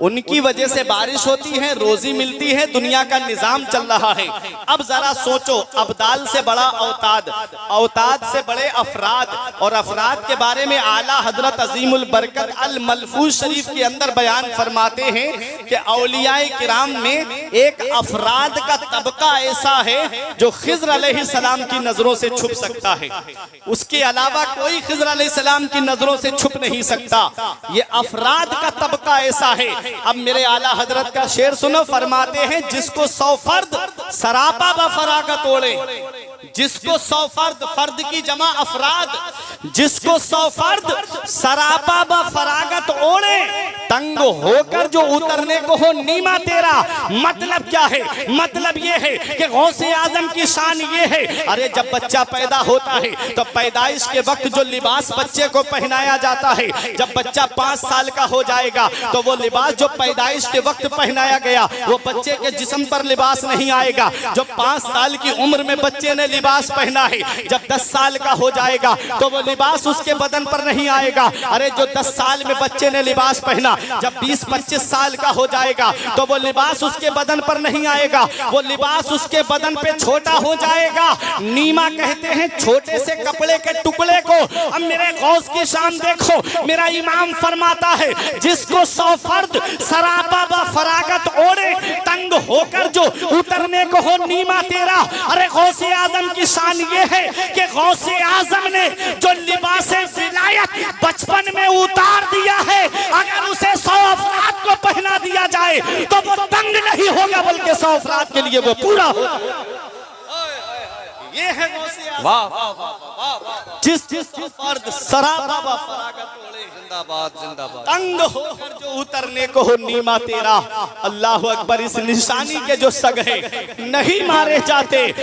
उनकी वजह से बारिश होती है, रोजी मिलती है, दुनिया का निजाम चल रहा है। अब जरा सोचो, अब्दाल से बड़ा औताद, औताद से बड़े अफराद, और अफराद के बारे में आला हजरत अजीमुल बरकत अल मलफूज शरीफ के अंदर बयान फरमाते हैं कि औलियाए किराम में एक अफराद का तबका ऐसा है जो खिज़र अलैहिस्सलाम की नजरों से छुप सकता है, उसके अलावा कोई खिज़र अलैहिस्सलाम की नजरों से छुप नहीं सकता। ये अफराद का तबका ऐसा है। अब मेरे आला हजरत का शेर सुनो, फरमाते हैं, जिसको 100 फर्द सरापा ब फरागत ओढ़े, जिसको 100 फर्द, फर्द की जमा अफराद, जिसको सौ फर्द सरापा व फरागत ओढ़े, तंग होकर जो उतरने को हो नीमा तेरा। मतलब क्या है? मतलब ये है कि गौसे आजम की शान ये है, अरे जब बच्चा पैदा होता है तो पैदाइश के वक्त जो लिबास बच्चे को पहनाया जाता है, जब बच्चा 5 साल का हो जाएगा तो वो लिबास जो पैदाइश के वक्त पहनाया गया वो बच्चे के जिस्म पर लिबास नहीं आएगा। जो 5 साल की उम्र में बच्चे ने लिबास पहना है, जब 10 साल का हो जाएगा तो वो लिबास उसके बदन पर नहीं आएगा। अरे जो 10 साल में बच्चे ने लिबास पहना, जब 20-25 साल का हो जाएगा तो वो लिबास उसके बदन पर नहीं आएगा, वो लिबास उसके बदन पे छोटा हो जाएगा। नीमा कहते हैं छोटे से कपड़े के टुकड़े को। अब मेरे गौस की शान देखो, मेरा इमाम फरमाता है जिसको 100 फर्द सरापा व फरागत ओढ़े, तंग होकर जो उतरने को हो नीमा तेरा। अरे गौसे आजम की शान ये है कि गौसे आजम ने जो लिबास विलायत बचपन में उतार दिया है, अगर उसे 100 अफराद को पहना दिया जाए तो वो तंग नहीं होगा, बल्कि 100 अफराद के लिए वो पूरा होगा। ये है गौसे आजम। वाह वाह वाह वाह। जिस फर्द सरापा व फरागत ओढ़े, जिंदाबाद जिंदाबाद, तंग होकर जो उतरने को हो नीमा तेरा। अल्लाह अकबर। इस निशानी के जो सग है नहीं मारे जाते,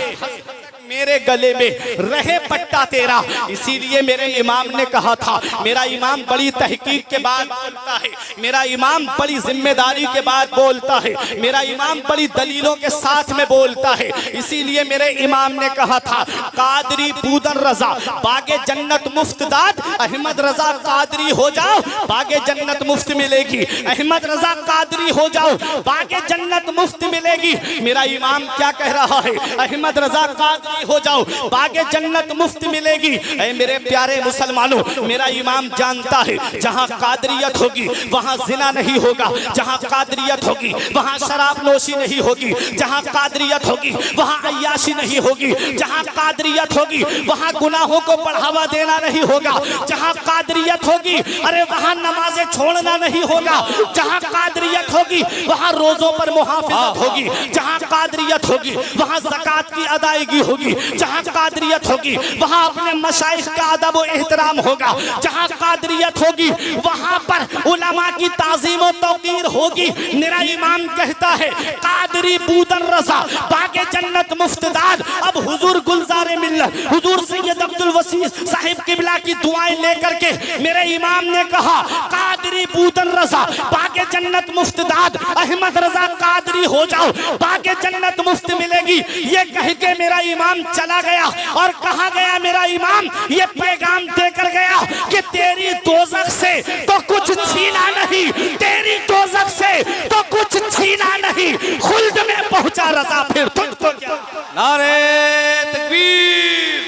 मेरे गले में रहे पट्टा तेरा। इसीलिए मेरे इमाम ने कहा था, मेरा इमाम बड़ी तहकीक के बाद बोलता है, मेरा इमाम बड़ी जिम्मेदारी के बाद बोलता है, मेरा इमाम बड़ी दलीलों के साथ में बोलता है। इसीलिए मेरे इमाम ने कहा था, कादरी बूदन रजा बागे जन्नत मुफ्त दाद, अहमद रजा कादरी हो जाओ बागे जन्नत मुफ्त मिलेगी। अहमद रजा कादरी हो जाओ बागे जन्नत मुफ्त मिलेगी। मेरा इमाम क्या कह रहा है? अहमद रजा कादरी हो जाओ बागे जन्नत मुफ्त मिलेगी। ऐ मेरे प्यारे मुसलमानों, मेरा इमाम जानता है जहां कादरियत होगी वहां जिना नहीं होगा, जहां कादरियत होगी वहां शराब नोशी नहीं होगी, जहां कादरियत होगी वहां अय्याशी नहीं होगी, जहां कादरियत होगी वहां गुनाहों को बढ़ावा देना नहीं होगा, जहां कादरियत होगी अरे वहां नमाजें छोड़ना नहीं होगा, जहां कादरियत होगी वहां रोजों पर मुहाफिजत होगी, जहां कादरियत होगी वहां ज़कात की अदायगी होगी, जहां कादरियत होगी वहां अपने मशाइख का अदब व एहतराम होगा, जहां कादरियत होगी वहां पर उलमा की ताज़ीम व तौक़ीर होगी। मेरा इमाम कहता है कादरी बूदन रज़ा बागे जन्नत मुफ्तदाद। अब हुजूर गुलज़ारे मिल्लत हुजूर सैयद अब्दुल वसी साहिब किबला की दुआएं लेकर के मेरे इमाम ने कहा कादरी बूदन रज़ा बागे जन्नत मुफ्तदाद, अहमद रज़ा कादरी हो जाओ बागे जन्नत मुफ्त मिलेगी। ये कह के मेरा इमाम चला गया और कहा गया मेरा इमाम ये पैगाम देकर गया कि तेरी दोज़ख से तो कुछ छीना नहीं, तेरी दोज़ख से तो कुछ छीना नहीं, खुल्द में पहुंचा रज़ा फिर तुझको क्या। नारे तकबीर,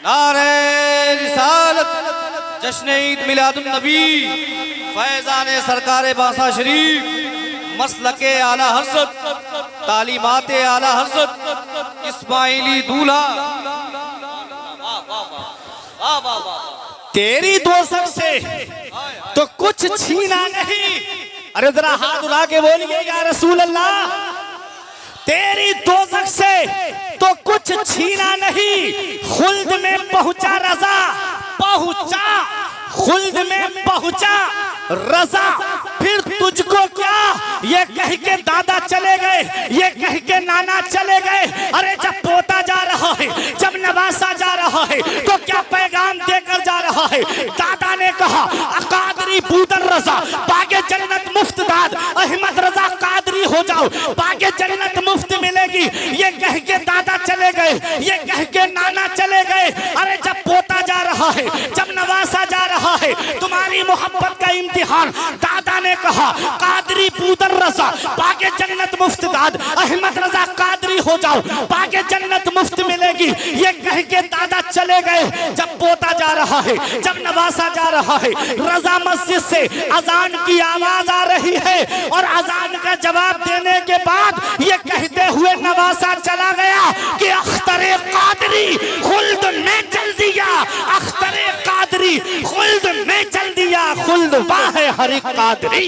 नारे रिसालत, जश्न ईद मिलादुन नबी, फैज़ान सरकार बासा शरीफ, मसलके आला हज़रत, तालीमाते आला हज़रत इस्माइली दूल्हा। तेरी दोज़ख से तो कुछ छीना नहीं। अरे जरा हाथ उठा के बोलिए या रसूल अल्लाह। तेरी दोज़ख से तो कुछ छीना नहीं, खुल्द में पहुंचा रज़ा, पहुंचा खुल्द में पहुंचा रज़ा फिर तुझको क्या। ये कह के दादा चले गए, ये कह के नाना चले गए। अरे जब पोता जा रहा है, जब नवासा जा रहा है तो क्या पैगाम देकर जा रहा है। दादा ने कहा कादरी बूदन रज़ा बागे जन्नत मुफ्त दाद, अहमद रज़ा कादरी हो जाओ बागे जन्नत मुफ्त मिलेगी। ये कह के दादा चले गए, ये कह के नाना चले गए। अरे जब पोता जा रहा है, जब नवासा जा रहा है, तुम्हारी मोहब्बत का इम्तिहान। दादा ने कहा कादरी बूदन रज़ा बागे जन्नत मुफ्त दाद, अहमद रज़ा कादरी हो जाओ बागे जन्नत मुफ्त मिलेगी। ये कह के दादा चले गए। जब पोता जा रहा है, जब नवासा जा रहा है, रज़ा मस्जिद से अजान की आवाज आ रही है और अजान का जवाब देने के बाद ये कहते हुए नवासा चला गया कि अख्तरे कादरी खुल्द में चल दिया, अख्तरे कादरी खुल्द में चल दिया, खुल्द वाहे हरि कादरी।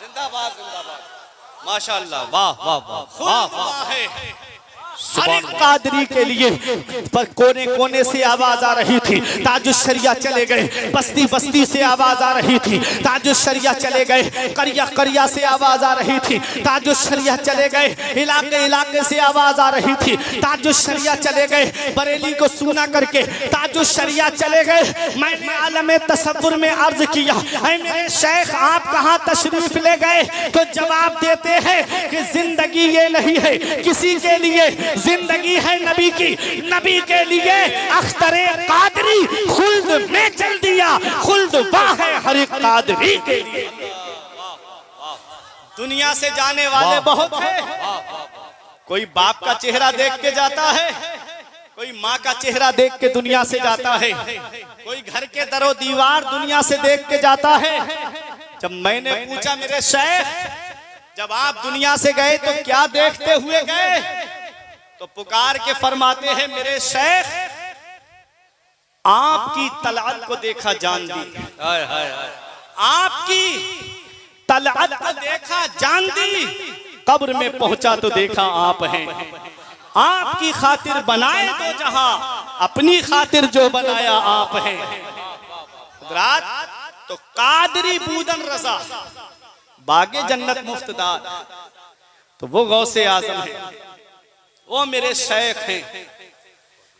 जिंदाबाद जिंदाबाद, माशाअल्लाह, वाह वाह वाह वाह वाह। हर एक कादरी के लिए पर कोने कोने से आवाज आ रही थी, ताजुश शरिया चले गए, बस्ती बस्ती से आवाज आ रही थी, ताजुश शरिया चले गए, करिया करिया से आवाज आ रही थी, ताजुश शरिया चले गए, इलाके इलाके से आवाज आ रही थी, ताजुश शरिया चले गए, बरेली को सुना करके ताजुश शरिया चले गए। मैंने आलम तसव्वुर में अर्ज किया, ऐ मेरे शेख आप कहाँ तशरीफ ले गए? तो जवाब देते हैं कि जिंदगी ये नहीं है किसी के लिए, जिंदगी है नबी की, नबी के लिए अख्तरे कादरी खुल्द में चल दिया, खुल्द वाह है हर एक कादरी के लिए। दुनिया से जाने वाले बहुत हैं, कोई बाप का चेहरा देख के जाता है, कोई माँ का चेहरा देख के दुनिया से जाता है, कोई घर के दरो दीवार दुनिया से देख के जाता है। जब मैंने पूछा मेरे शेख जब आप दुनिया से गए तो क्या देखते हुए गए? तो पुकार के फरमाते हैं मेरे शेख आपकी तलअत को देखा जान दी, आपकी तलअत को देखा जान दी, कब्र में पहुंचा तो देखा आप हैं, आपकी खातिर बनाए तो जहां, अपनी खातिर जो बनाया आप हैं। रात तो कादरी बूदन रजा बागे जन्नत मुफ्तदार, तो वो गौसे आजम है, वो मेरे शेख हैं।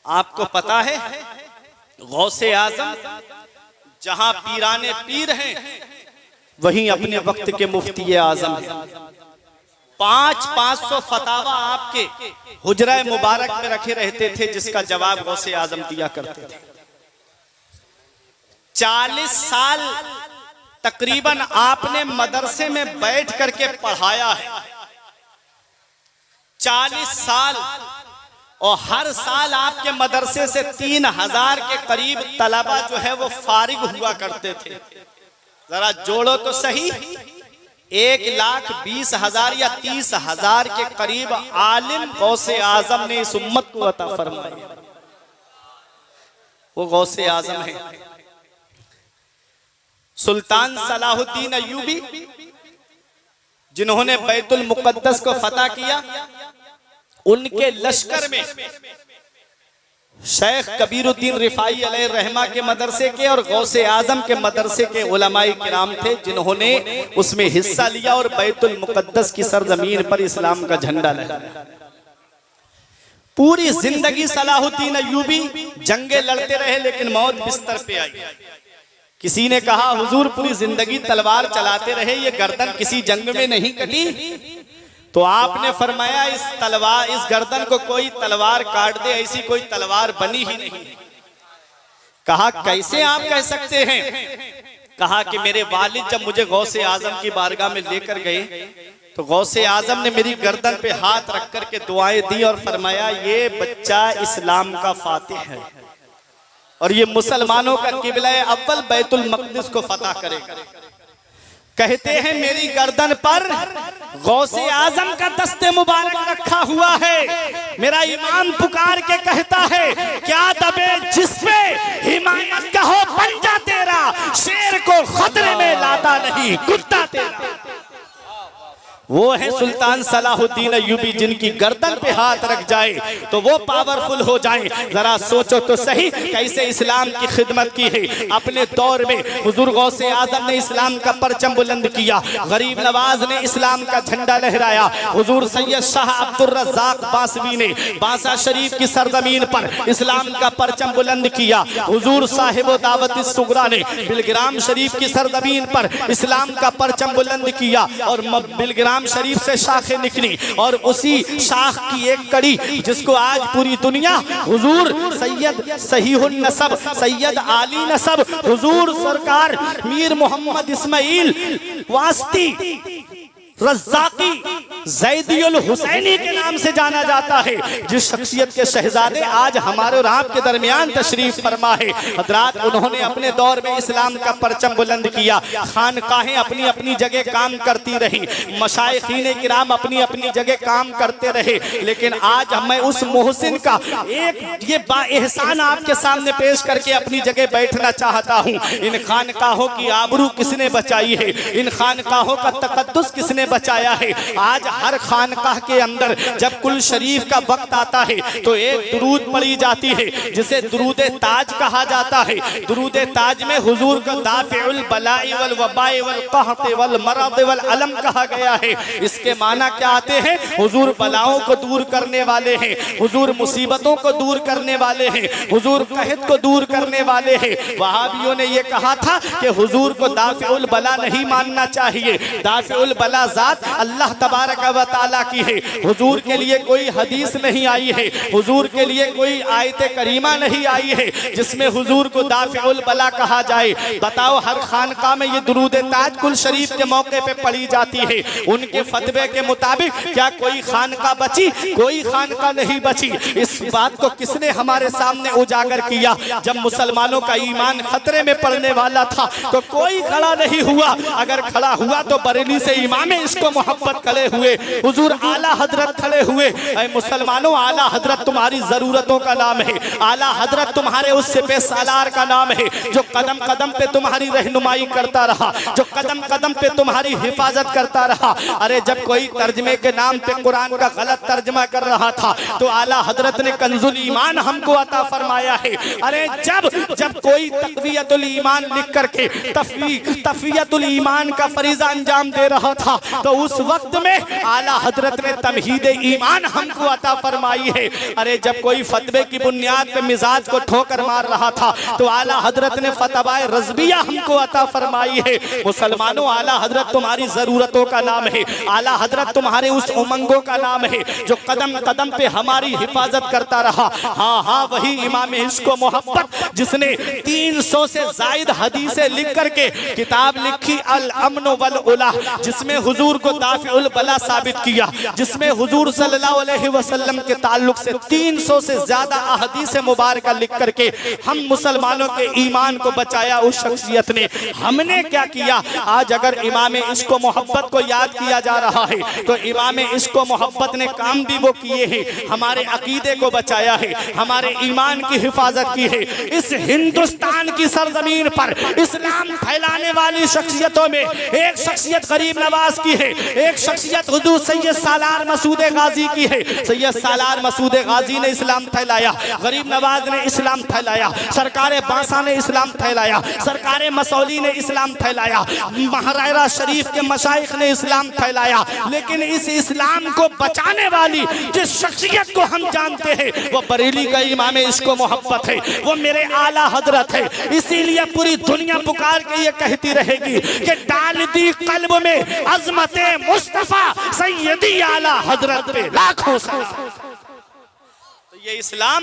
आपको पता है गौसे आजम जहां पीराने पीर हैं वहीं अपने वक्त के मुफ्ती आजम हैं। 500 फतावा आपके हुजरा मुबारक में रखे रहते थे जिसका जवाब गौसे आजम दिया करते थे। 40 साल तकरीबन आपने मदरसे में बैठ करके पढ़ाया है, 40 साल, और हर साल आपके मदरसे से 3000 के करीब तलबा जो है वो फारिग हुआ करते थे। जरा जोड़ो तो सही, 1,20,000 या 30,000 के करीब आलिम गौसे आजम ने इस उम्मत को अता फरमाया। वो गौसे आजम है। सुल्तान सलाहुद्दीन अय्यूबी जिन्होंने बैतुल मुकद्दस को फतह किया, उनके लश्कर में शेख कबीरुद्दीन रिफाई अलैहि रहमा के मदरसे के और गौसे आजम के मदरसे के उलमाए किराम थे जिन्होंने उसमें हिस्सा लिया और बैतुल मुकद्दस की सरजमीन पर इस्लाम का झंडा लहराया। पूरी जिंदगी सलाहुद्दीन अय्यूबी जंगे लड़ते रहे लेकिन मौत बिस्तर पे आई। किसी ने कहा हुजूर पूरी जिंदगी तलवार चलाते रहे, ये गर्दन किसी जंग में नहीं कटी? तो आपने फरमाया इस गर्दन को कोई तलवार काट दे, ऐसी कोई तलवार बनी ही नहीं। कहा कैसे आप कह सकते हैं? कहा कि मेरे वालिद जब मुझे गौसे आजम की बारगाह में लेकर गए तो गौसे आजम ने मेरी गर्दन पे हाथ रख करके दुआएं दी और फरमाया ये बच्चा इस्लाम का फातिह है और ये मुसलमानों का किबला अव्वल बैतुल मक़दिस को फतह करेगा। कहते हैं मेरी गर्दन पर गौसे आजम का दस्ते मुबारक रखा हुआ है। मेरा इमाम पुकार के कहता है क्या दबे जिसपे हिमायत का हो पंजा तेरा, शेर को खतरे में लाता नहीं कुत्ता तेरा। वो है सुल्तान सलाहुद्दीन अय्यूबी जिनकी गर्दन पे हाथ रख जाए तो वो पावरफुल हो जाए। जरा सोचो तो सही कैसे इस्लाम की खिदमत की है। अपने दौर में हुजूर गौसे आजम ने इस्लाम का परचम बुलंद किया, गरीब नवाज ने इस्लाम का झंडा लहराया, हुजूर सैयद शाह अब्दुल रज़्ज़ाक़ बासवी ने बासा शरीफ की सरजमीन पर इस्लाम का परचम बुलंद किया, हुजूर साहिब दावत सुगरा ने बिलग्राम शरीफ की सरजमीन पर इस्लाम का परचम बुलंद किया और बिलग्राम शरीफ से शाखें निकली और उसी शाख की एक कड़ी जिसको आज पूरी दुनिया हुजूर सैयद सहीहुन नसब, सैयद आली नसब, हुजूर सरकार मीर मोहम्मद इस्माइल वास्ती रज़्ज़ाक़ी ज़ैदियुल हुसैनी के नाम से जाना जाता है, जिस शख्सियत के शहजादे आज हमारे और आपके दरमियान तशरीफ फरमा है। हज़रात उन्होंने अपने दौर में इस्लाम का परचम बुलंद किया। खानकाहें अपनी अपनी जगह काम करती रही, मशाइखीन किराम अपनी अपनी जगह काम करते रहे, लेकिन आज मैं उस मोहसिन का एक ये बाएहसान आपके सामने पेश करके अपनी जगह बैठना चाहता हूँ। इन खानकाहों की आबरू किसने बचाई है, इन खानकाहों का तकद्दुस किसने बचाया है। आज हर खानकाह के अंदर जब कुल शरीफ का वक्त आता है तो एक दुरूद पढ़ी जाती है जिसे दुरूद ताज कहा जाता है। दुरूद ताज में हुजूर को दाफिउल बलाई वल वबाई वल कहत वल मरद वल अलम कहा गया है। इसके माना क्या आते हैं? हुजूर बलाओं को दूर करने वाले हैं, हुजूर मुसीबतों को दूर करने वाले हैं, हुजूर कहत को दूर करने वाले हैं। वहाबियों ने यह कहा था कि हुजूर को दाफिउल बला नहीं मानना चाहिए। दाफिउल बला जात अल्लाह तबारक व तआला की है। हुजूर के लिए कोई हदीस नहीं आई है, हुजूर के लिए कोई आयत करीमा नहीं आई है जिसमें हुजूर को दाफिउल बला कहा जाए। बताओ, हर खानका में ये दुरूद ताज कुल शरीफ के मौके पे पढ़ी जाती है। उनके फतवे के मुताबिक क्या कोई खानका बची? कोई खानका नहीं बची। इस बात को किसने हमारे सामने उजागर किया? जब मुसलमानों का ईमान खतरे में पड़ने वाला था तो कोई खड़ा नहीं हुआ। अगर खड़ा हुआ तो बरेली से इमाम इसको मोहब्बत खड़े हुए, हुजूर आला हजरत खड़े हुए। ऐ मुसलमानों, आला हजरत तुम्हारी जरूरतों का नाम है, आला हजरत तुम्हारे उस सिपह सालार का नाम है जो कदम कदम पे तुम्हारी रहनुमाई करता रहा, जो कदम कदम पे तुम्हारी हिफाजत करता रहा। अरे जब कोई तर्जमे के नाम पे कुरान का गलत तर्जमा कर रहा था तो आला हजरत ने कंजुल ईमान हमको अता फरमाया है। अरे जब कोई तक़वियतुल ईमान लिख करके तफ़वियतुल ईमान का फरीजा अंजाम दे रहा था तो उस वक्त में आला हजरत ने तमहीद ईमान हमको अता फरमाई है। अरे जब कोई फतवे की बुनियाद पे मिजाज को ठोकर मार रहा था तो आला हजरत ने फतवाए रज़विया हमको अता फरमाई है। मुसलमानों, आला हजरत तुम्हारी जरूरतों का नाम है, आला हजरत तुम्हारे उस उमंगों का नाम है जो कदम कदम पे हमारी हिफाजत करता रहा। हाँ हाँ, वही इमाम इश्क़ मोहब्बत जिसने 300 से जायद हदीसें लिख करके किताब लिखी अल अमन वल उला, जिसमें हुजूर को दाफिउल बला साबित किया, जिसमें हुजूर सल्लल्लाहु अलैहि वसल्लम के ताल्लुक से 300 से ज्यादा अहदीस मुबारका लिख करके हम मुसलमानों के ईमान को बचाया उस शख्सियत ने। हमने क्या किया? आज अगर इमाम इश्क़ मोहब्बत को याद किया जा रहा है तो इमाम इश्क़ मोहब्बत ने काम भी वो किए हैं, हमारे अकीदे को बचाया है, हमारे ईमान की हिफाजत की है। इस हिंदुस्तान की सरजमीन पर इस्लाम फैलाने वाली शख्सियतों में एक शख्सियत गरीब नवाज की है, एक शख्सियत हुजूर सैयद सालार मसूद गाजी की है। सैयद सालार मसूद गाजी ने इस्लाम फैलाया, गरीब नवाज ने इस्लाम फैलाया, सरकार बांसा ने इस्लाम फैलाया, सरकार मसौली ने इस्लाम फैलाया, महाराजा शरीफ के मशाइख ने इस्लाम फैलाया। लेकिन इस इस्लाम को बचाने वाली जिस शख्सियत को हम जानते हैं वो बरेली का इमाम इश्क़ मोहब्बत है, वो मेरे आला हजरत है। इसीलिए पूरी दुनिया पुकार के ये कहती रहेगी कि डाल दी कल्ब में अज़मते मुस्तफा सैयदी आला हजरत पे लाखों सलाम। तो ये इस्लाम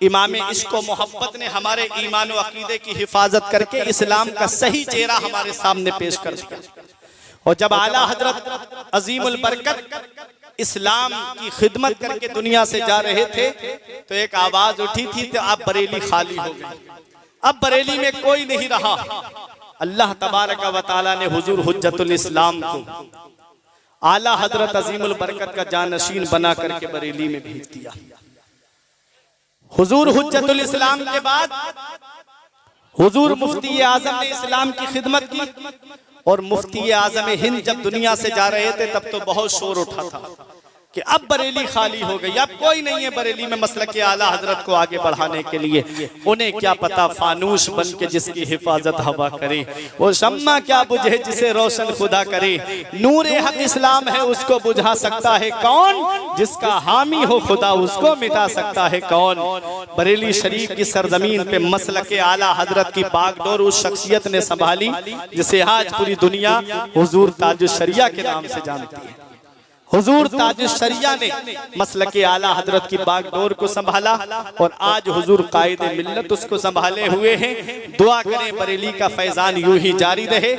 इमाम इश्क़ मोहब्बत ने हमारे ईमान व अकीदे की हिफाजत करके इस्लाम का सही चेहरा हमारे सामने पेश कर दिया। और जब आला हजरत अजीमुल बरकत इस्लाम की खिदमत करके दुनिया से जा रहे थे तो एक आवाज उठी थी तो अब बरेली खाली हो गई, अब बरेली में कोई नहीं रहा। अल्लाह तबारक व तआला ने हुजूर हुज्जतुल इस्लाम को आला हजरत अजीमुल बरकत का जानशीन बना करके बरेली में भेज दिया। हुजूर हुज्जतुल इस्लाम के बाद हुजूर मुफ्ती आजम ने इस्लाम की खिदमत की और मुफ्ती आजम हिंद जब दुनिया से जा रहे थे तब तो बहुत शोर उठा था कि अब बरेली खाली हो गई, अब कोई नहीं है बरेली में मसलक के आला हजरत को आगे बढ़ाने के लिए। उन्हें क्या पता फानूस बन के जिसकी हिफाजत हवा करे, वो शम्मा क्या बुझे जिसे रोशन खुदा करे। नूर हक इस्लाम है उसको बुझा सकता है कौन, जिसका हामी हो खुदा उसको मिटा सकता है कौन। बरेली शरीफ की सरजमीन पे मसलक के आला हजरत की बागडोर उस शख्सियत ने संभाली जिसे आज पूरी दुनिया हुजूर ताजुश शरिया के नाम से जानती है। हुजूर ताजुश शरिया ने मसलक के आला हजरत की बागडोर को संभाला और आज हुजूर कायदे मिल्लत उसको संभाले हुए हैं। दुआ करें बरेली का फैजान यूं ही जारी रहे,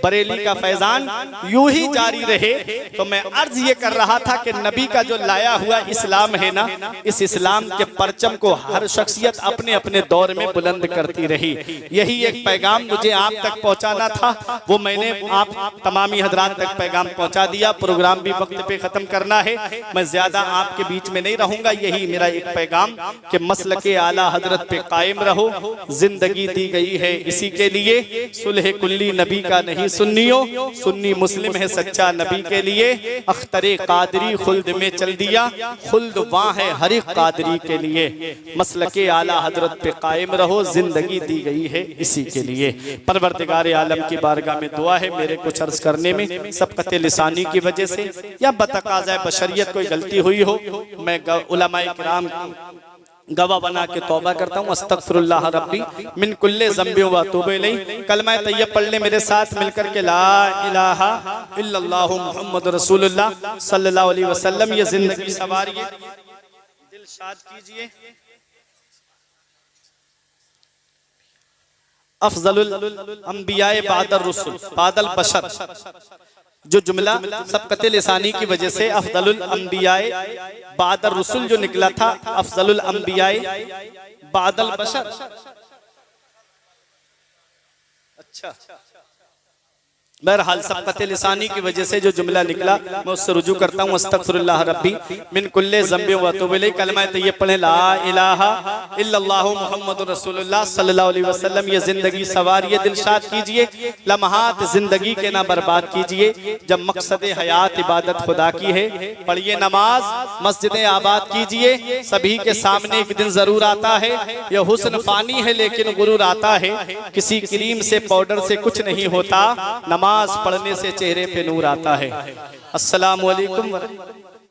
बरेली का फैजान यूं ही जारी रहे। तो मैं अर्ज ये कर रहा था कि नबी का जो लाया हुआ इस्लाम है ना, इस इस्लाम के परचम को हर शख्सियत अपने अपने दौर में बुलंद करती रही। यही एक पैगाम मुझे आप तक पहुंचाना था, वो मैंने आप तमामी हजरात तक पैगाम पहुंचा दिया। प्रोग्राम भी वक्त पे पे ख़त्म करना है। मैं ज़्यादा आपके बीच में नहीं रहूँगा, यही मेरा एक पैगाम कि मसलके आला हजरत पे कायम रहो। जिंदगी दी गई है इसी के लिए, सुलह कुल्ली नबी का नहीं सुन्नियों, सुन्नी मुस्लिम है सच्चा नबी के लिए। अख्तरे कादरी खुल्द में चल दिया, खुल्द वहाँ है हर एक कादरी के लिए। मसलके आला हजरत पे कायम रहो, जिंदगी दी गई है इसी के लिए। परवरदिगार आलम की बारगाह में दुआ है, मेरे कुछ अर्ज करने में सबकत लिसानी की वजह से या बतकाज़ा बशरियत कोई गलती हुई हो, मैं उलमाए किराम गवाह बना के तौबा करता हूँ। अस्तगफिरुल्लाह रब्बी मिन कुल्ले ज़ंबि व अतूबु इलैहि। कलमा तैयब पढ़ ले मेरे साथ मिलकर के, ला इलाहा इल्लल्लाहु मुहम्मदुर रसूलुल्लाह सल्लल्लाहु अलैहि वसल्लम। ये जिंदगी सवारिए, दिल शाद कीजिए। अफजलुल अंबियाए बादर रुसूल बादल बशर, जो जुमला सबकत लिसानी की वजह से अफजलुल अंबियाए बादर रुसूल जो निकला था, अफजलुल अंबियाए बादल बशर। अच्छा, बहरहाल सबकत लिसानी की वजह से जो जुमला निकला मैं उससे रुजू करता हूँ। अस्तगफिरुल्लाह रब्बी मिन कुल्ले ज़ंबि व अतूबु इलैहि। कलमा तैयब पढ़े, ला इलाहा इल्लल्लाहु मुहम्मदुर रसूलुल्लाह सल्लल्लाहु अलैहि वसल्लम। ये जिंदगी सवारिए, दिलशाद कीजिए, लम्हात जिंदगी के ना बर्बाद कीजिए। जब मकसद हयात इबादत खुदा की है, पढ़िए नमाज, मस्जिदें आबाद कीजिए। सभी के सामने एक दिन जरूर आता है, यह हुस्न फानी है लेकिन गुरूर आता है। किसी क्रीम से पाउडर से कुछ नहीं होता, नमाज पढ़ने से चेहरे पे नूर आता है। अस्सलामु अलैकुम।